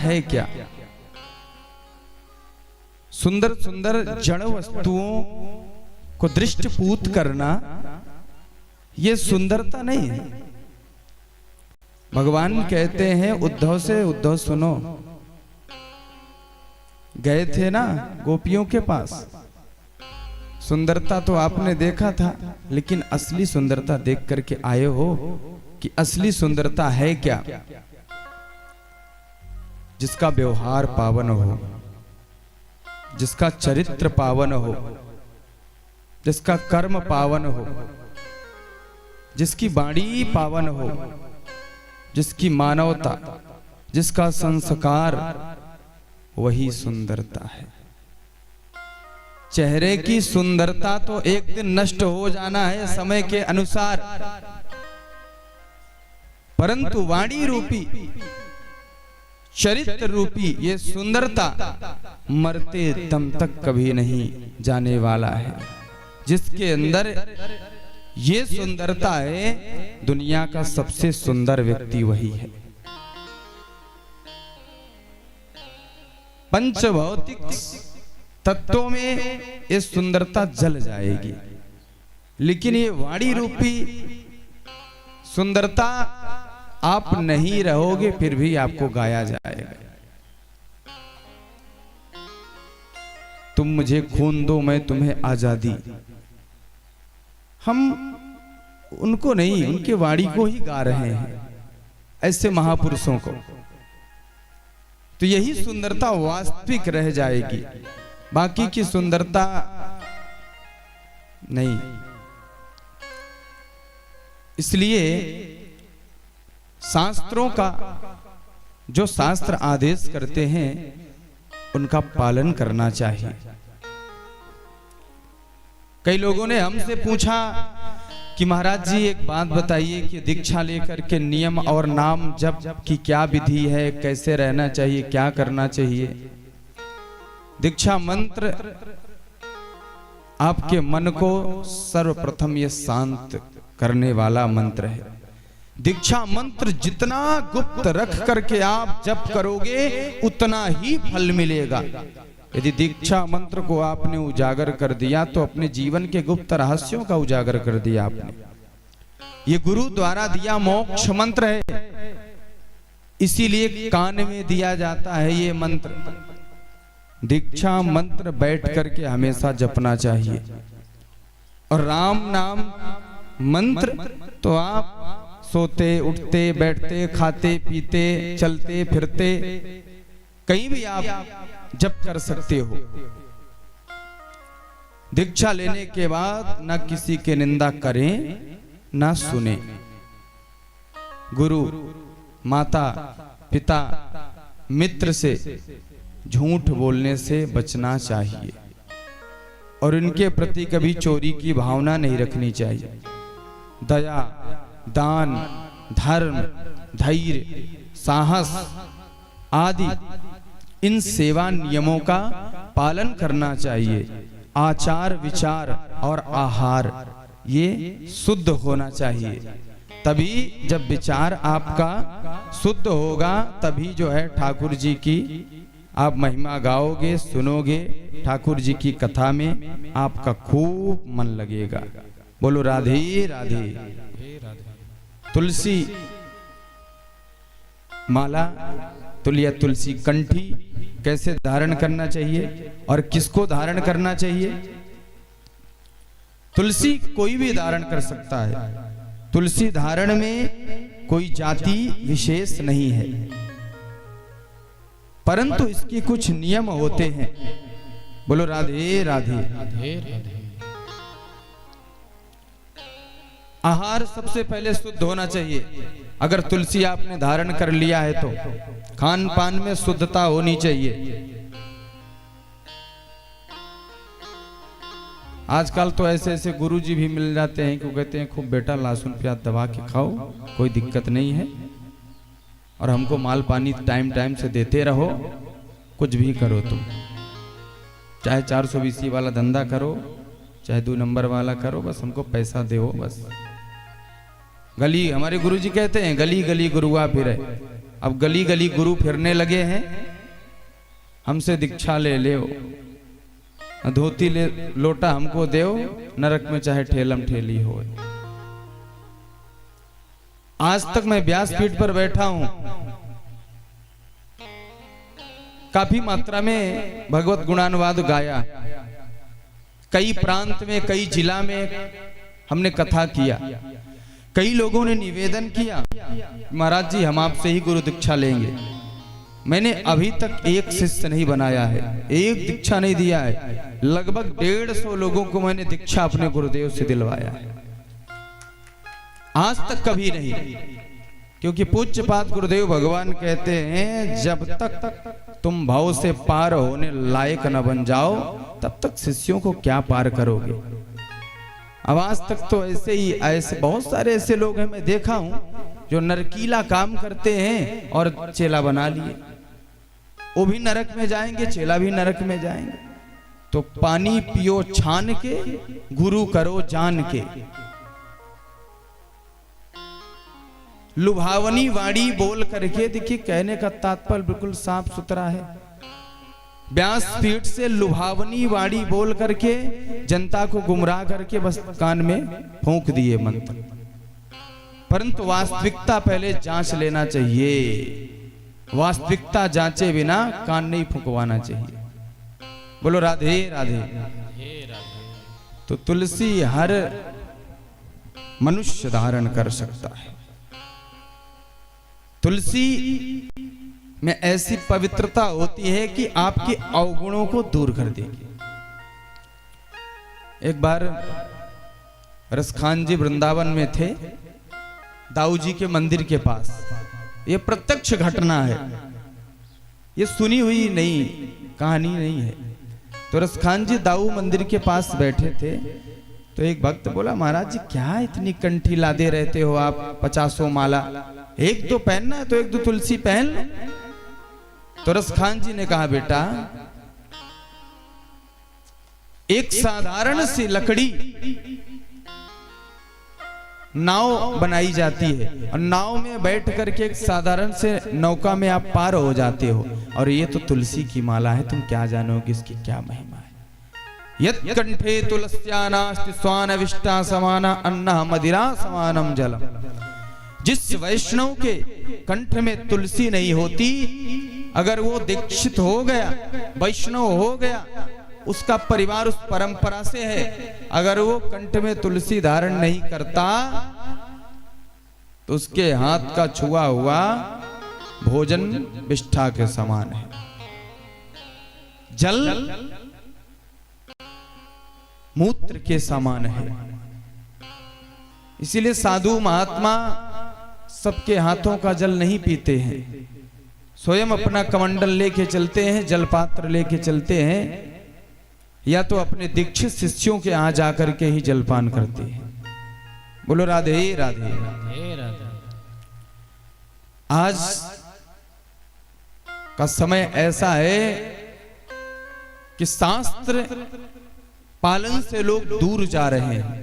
है क्या? सुंदर सुंदर जड़ वस्तुओं को दृष्टिपूत करना ये सुंदरता नहीं है। भगवान कहते हैं उद्धव से, उद्धव सुनो, गए थे ना गोपियों के पास, सुंदरता तो आपने देखा था, लेकिन असली सुंदरता देख करके आए हो कि असली सुंदरता है क्या? जिसका व्यवहार पावन हो, जिसका चरित्र पावन हो, जिसका कर्म पावन हो, जिसकी वाणी पावन हो, जिसकी मानवता, जिसका संस्कार, वही सुंदरता है। चेहरे की सुंदरता तो एक दिन नष्ट हो जाना है समय के अनुसार, परंतु वाणी रूपी, चरित्र रूपी ये सुंदरता मरते दम तक कभी नहीं जाने वाला है। जिसके अंदर ये सुंदरता है, दुनिया का सबसे सुंदर व्यक्ति वही है। पंचभौतिक तत्वों में ये सुंदरता जल जाएगी, लेकिन ये वाणी रूपी सुंदरता आप नहीं रहोगे फिर भी आपको गाया जाएगा। तुम मुझे खून दो मैं तुम्हें आजादी। हम उनको नहीं, उनके वाणी को ही गा रहे हैं, ऐसे महापुरुषों को। तो यही सुंदरता वास्तविक रह जाएगी, बाकी की सुंदरता नहीं। इसलिए शास्त्रों का जो शास्त्र आदेश करते हैं उनका पालन करना चाहिए। कई लोगों ने हमसे पूछा कि महाराज जी एक बात बताइए कि दीक्षा लेकर के नियम और नाम जप की क्या विधि है, कैसे रहना चाहिए, क्या करना चाहिए। दीक्षा मंत्र आपके मन को सर्वप्रथम ये शांत करने वाला मंत्र है। दीक्षा मंत्र जितना गुप्त रख करके आप जप करोगे उतना ही फल मिलेगा। यदि दीक्षा मंत्र को आपने उजागर कर दिया तो अपने जीवन के गुप्त रहस्यों का उजागर कर दिया आपने। ये गुरु द्वारा दिया मोक्ष मंत्र है, इसीलिए कान में दिया जाता है ये मंत्र। दीक्षा मंत्र बैठ करके हमेशा जपना चाहिए। और राम नाम मंत्र तो आप सोते उठते बैठते खाते पीते चलते फिरते कहीं भी आप जप कर सकते हो। दीक्षा लेने के बाद न किसी के निंदा करें न सुने। गुरु माता पिता मित्र से झूठ बोलने से बचना चाहिए और इनके प्रति कभी चोरी की भावना नहीं रखनी चाहिए। दया दान धर्म धैर्य साहस आदि इन सेवा नियमों का पालन करना चाहिए। आचार विचार और आहार ये शुद्ध होना चाहिए। तभी जब विचार आपका शुद्ध होगा तभी जो है ठाकुर जी की आप महिमा गाओगे, सुनोगे। ठाकुर जी की कथा में आपका खूब मन लगेगा। बोलो राधे राधे। तुलसी माला तुलिया तुलसी कंठी कैसे धारण करना चाहिए और किसको धारण करना चाहिए? तुलसी कोई भी धारण कर सकता है। तुलसी धारण में कोई जाति विशेष नहीं है, परंतु इसके कुछ नियम होते हैं। बोलो राधे राधे। आहार सबसे पहले शुद्ध होना चाहिए। अगर तुलसी आपने धारण कर लिया है तो खान पान में शुद्धता होनी चाहिए। आजकल तो ऐसे ऐसे गुरुजी भी मिल जाते हैं कि कहते हैं खूब बेटा लहसुन प्याज दबा के खाओ, कोई दिक्कत नहीं है, और हमको माल पानी टाइम टाइम से देते रहो। कुछ भी करो तुम, चाहे 420 वाला धंधा करो, चाहे 2 नंबर वाला करो, बस हमको पैसा दो बस। गली हमारे गुरुजी कहते हैं गली गली गुरुआ फिरे। अब गली गली गुरु फिरने लगे हैं, हमसे दीक्षा ले ले, धोती ले लोटा हमको देओ, नरक में चाहे ठेलम ठेली हो। आज तक मैं व्यासपीठ पर बैठा हूं, काफी मात्रा में भगवत गुणानुवाद गाया, कई प्रांत में, कई जिला में हमने कथा किया, कई लोगों ने निवेदन किया महाराज जी हम आपसे ही गुरु दीक्षा लेंगे। मैंने अभी तक एक शिष्य नहीं बनाया है, एक दीक्षा नहीं दिया है, लगभग 150 लोगों को मैंने दीक्षा अपने गुरुदेव से दिलवाया है, आज तक कभी नहीं। क्योंकि पूज्यपाद गुरुदेव भगवान कहते हैं जब तक तुम भाव से पार होने लायक न बन जाओ तब तक शिष्यों को क्या पार करोगे। अब आज तक तो ऐसे बहुत सारे ऐसे लोग हैं, मैं देखा हूं जो नरकीला काम करते हैं और चेला बना लिए, वो भी नरक में जाएंगे, चेला भी नरक में जाएंगे। तो पानी पियो छान के, गुरु करो जान के। लुभावनी वाणी बोल करके, देखिए कहने का तात्पर्य बिल्कुल साफ सुथरा है। व्यासपीठ से लुभावनी वाणी बोल करके जनता को गुमराह करके बस कान में फूंक दिए मंत्र, परंतु वास्तविकता पहले जांच लेना चाहिए। वास्तविकता जांचे बिना कान नहीं फुकवाना चाहिए। बोलो राधे राधे। तो तुलसी हर मनुष्य धारण कर सकता है। तुलसी में ऐसी पवित्रता होती है कि आपके अवगुणों को दूर कर देगी। एक बार रसखान जी वृंदावन में थे, दाऊ जी के मंदिर के पास। ये प्रत्यक्ष घटना है, ये सुनी हुई नहीं कहानी नहीं है। तो रसखान जी दाऊ मंदिर के पास बैठे थे, तो एक भक्त बोला महाराज जी क्या इतनी कंठी लादे रहते हो आप, 50 माला, एक तो पहनना है तो एक दो तुलसी पहन लो। तो रसखान जी ने कहा बेटा एक साधारण सी लकड़ी नाव बनाई जाती है और नाव में बैठ करके एक साधारण से नौका में आप पार हो जाते हो, और ये तो तुलसी की माला है, तुम क्या जानोगे इसकी क्या महिमा है। यत् कंठे तुलस्यानास्ति स्वानविष्टा समाना अन्ना मदिरा समानम जलम। जिस वैष्णव के कंठ में तुलसी नहीं होती, अगर वो दीक्षित हो गया, वैष्णव हो गया, उसका परिवार उस परंपरा से है, अगर वो कंठ में तुलसी धारण नहीं करता तो उसके हाथ का छुआ हुआ भोजन विष्ठा के समान है। जल मूत्र के समान है। इसीलिए साधु महात्मा सबके हाथों का जल नहीं पीते हैं, स्वयं अपना कमंडल लेके चलते हैं, जलपात्र लेके चलते हैं, या तो अपने दीक्षित शिष्यों के यहाँ जाकर के ही जलपान करते हैं। बोलो राधे राधे। आज का समय ऐसा है कि शास्त्र पालन से लोग दूर जा रहे हैं।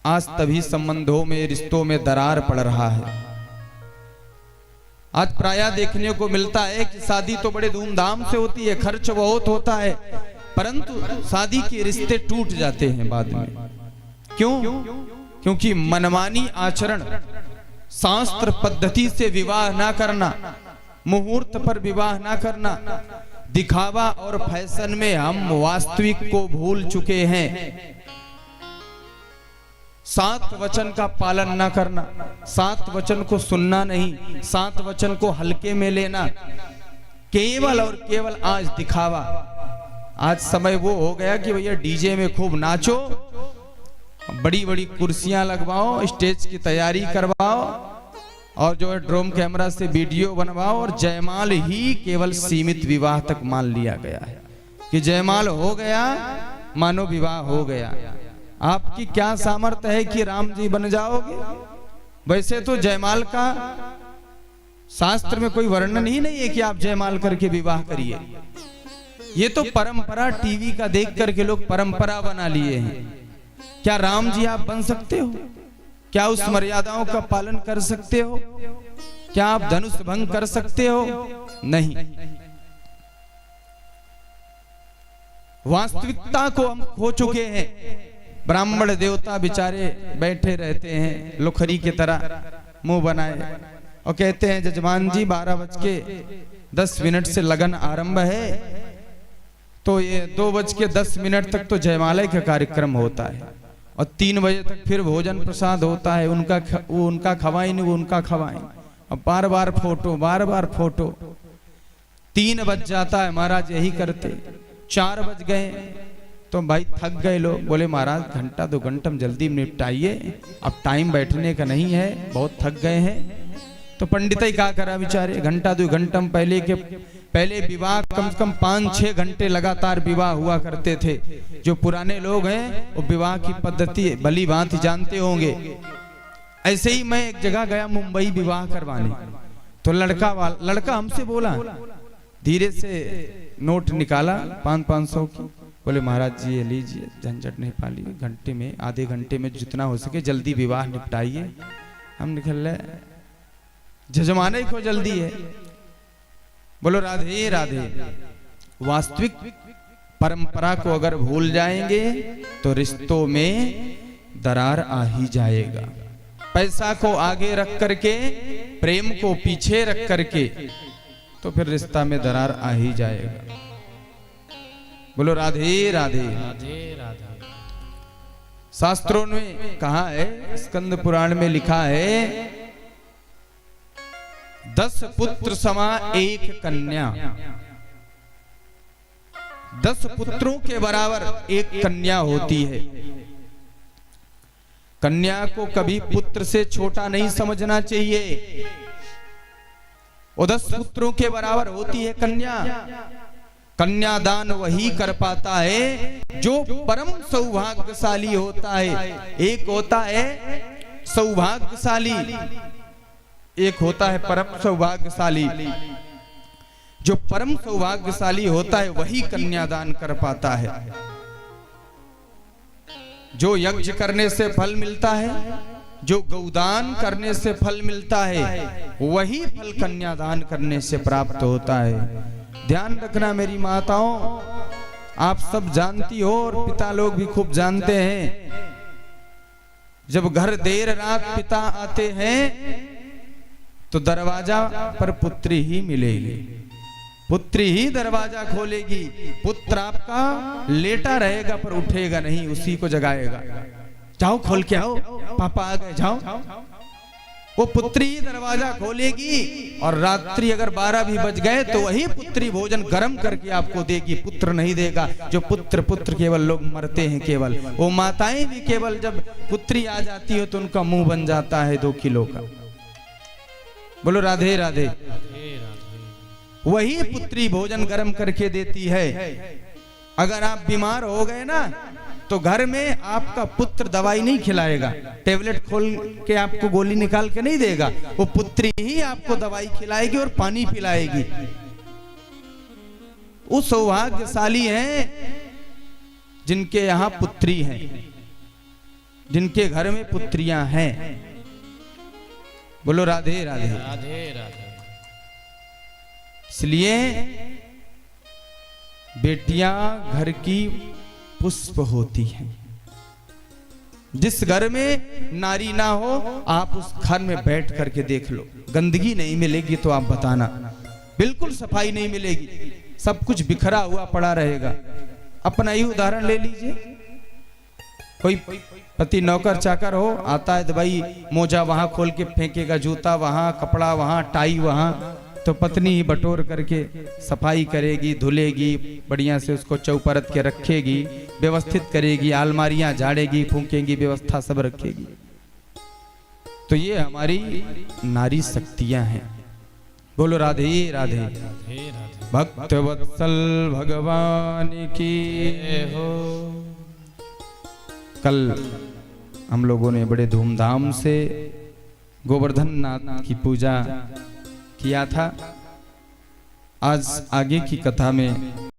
आज तभी संबंधों में, रिश्तों में दरार पड़ रहा है। आज प्रायः देखने को मिलता है कि शादी तो बड़े धूमधाम से होती है, खर्च बहुत होता है, परंतु शादी के रिश्ते टूट जाते हैं बाद में। क्यों? क्योंकि मनमानी आचरण, शास्त्र पद्धति से विवाह ना करना, मुहूर्त पर विवाह ना करना, दिखावा और फैशन में हम वास्तविक को भूल चुके हैं। 7 वचन का पालन ना करना, 7 वचन को सुनना नहीं, 7 वचन को हल्के में लेना, केवल और केवल आज दिखावा। आज समय वो हो गया कि भैया डीजे में खूब नाचो, बड़ी बड़ी कुर्सियां लगवाओ, स्टेज की तैयारी करवाओ, और जो है ड्रोन कैमरा से वीडियो बनवाओ, और जयमाल ही केवल सीमित विवाह तक मान लिया गया है कि जयमाल हो गया मानो विवाह हो गया। आपकी क्या सामर्थ्य है कि राम जी बन जाओगे? वैसे तो जयमाल का शास्त्र में कोई वर्णन ही नहीं है कि आप जयमाल करके विवाह करिए। ये तो परंपरा टीवी का देख करके लोग परंपरा बना लिए हैं। क्या राम जी आप बन सकते हो? क्या उस मर्यादाओं का पालन कर सकते हो? क्या आप धनुष भंग कर सकते हो? नहीं। वास्तविकता को हम खो चुके हैं। ब्राह्मण देवता बेचारे बैठे रहते हैं लोखरी की तरह मुंह बनाए और कहते हैं जजमान जी 12:10 से लगन आरंभ है, तो ये 2:10 तक तो जयमाला का कार्यक्रम होता है और 3 बजे तक फिर भोजन प्रसाद होता है। वो उनका खवाई नहीं, वो उनका खवाई, और बार बार फोटो 3 बज जाता है महाराज, यही करते। 4 बज गए तो भाई थक गए लोग, बोले महाराज घंटा 2 घंटा जल्दी निपटाइए, अब टाइम बैठने का नहीं है, बहुत थक गए हैं। तो पंडित ही क्या करा बेचारे, घंटा 2 घंटा पहले विवाह कम से कम 5-6 घंटे लगातार विवाह हुआ करते थे। जो पुराने लोग हैं वो विवाह की पद्धति भली भांति जानते होंगे। ऐसे ही मैं एक जगह गया मुंबई विवाह करवाने, तो लड़का हमसे बोला, धीरे से नोट निकाला 500 की, बोले महाराज जी ये लीजिए, झंझट नहीं पाली, घंटे में आधे घंटे में जितना हो सके जल्दी विवाह निपटाइए। हम निकल रहे, जजमाने को जल्दी है। बोलो राधे राधे। वास्तविक परंपरा को अगर भूल जाएंगे तो रिश्तों में दरार आ ही जाएगा। पैसा को आगे रख करके, प्रेम को पीछे रख करके, तो फिर रिश्ता में दरार आ ही जाएगा। बोलो राधे राधे। शास्त्रों में कहा है, स्कंद पुराण में लिखा है, 10 पुत्र समा 1 कन्या। 10 पुत्रों के बराबर 1 कन्या होती है। कन्या को कभी पुत्र से छोटा नहीं समझना चाहिए। वो 10 पुत्रों के बराबर होती है कन्या। कन्यादान वही कर पाता है जो परम सौभाग्यशाली होता है। एक होता है सौभाग्यशाली, एक होता है परम सौभाग्यशाली। जो परम सौभाग्यशाली होता है वही कन्यादान कर पाता है। जो यज्ञ करने से फल मिलता है, जो गौदान करने से फल मिलता है, वही फल कन्यादान करने से प्राप्त होता है। ध्यान रखना मेरी माताओं, आप सब जानती हो और पिता लोग भी खूब जानते हैं, जब घर देर रात पिता आते हैं तो दरवाजा पर पुत्री ही मिलेगी, पुत्री ही दरवाजा खोलेगी। पुत्र आपका लेटा रहेगा पर उठेगा नहीं, उसी को जगाएगा। जाओ खोल के आओ, पापा आ गए, जाओ। वो पुत्री ही दरवाजा खोलेगी और रात्रि अगर 12 भी बज गए तो वही पुत्री भोजन गर्म करके आपको देगी। पुत्र नहीं देगा। जो पुत्र केवल लोग मरते हैं केवल। वो माताएं भी केवल जब पुत्री आ जाती है तो उनका मुंह बन जाता है 2 किलो का। बोलो राधे राधे। वही पुत्री भोजन गर्म करके देती है। अगर आप बीमार हो गए ना तो घर में आपका पुत्र दवाई नहीं खिलाएगा, टेबलेट खोल के आपको गोली निकाल के नहीं देगा। वो पुत्री ही आपको दवाई खिलाएगी और पानी पिलाएगी। वो सौभाग्यशाली हैं जिनके यहाँ पुत्री है, जिनके घर में पुत्रियां हैं। बोलो राधे राधे। राधे राधे। इसलिए बेटियां घर की पुष्प होती हैं। जिस घर में नारी ना हो, आप उस घर में बैठ करके देख लो, गंदगी नहीं मिलेगी तो आप बताना, बिल्कुल सफाई नहीं मिलेगी, सब कुछ बिखरा हुआ पड़ा रहेगा। अपना ही उदाहरण ले लीजिए। कोई पति नौकर चाकर हो, आता है तो भाई मोजा वहां खोल के फेंकेगा, जूता वहां, कपड़ा वहां, टाई वहां, तो पत्नी ही बटोर करके सफाई करेगी, धुलेगी, बढ़िया से उसको चौपरत के रखेगी, व्यवस्थित करेगी, अलमारियां झाड़ेगी, फूंकेगी, व्यवस्था सब रखेगी। तो ये हमारी नारी शक्तियां हैं। बोलो राधे राधे। भक्त वत्सल भगवान की हो। कल हम लोगों ने बड़े धूमधाम से गोवर्धन नाथ की पूजा किया था। आज आगे की कथा में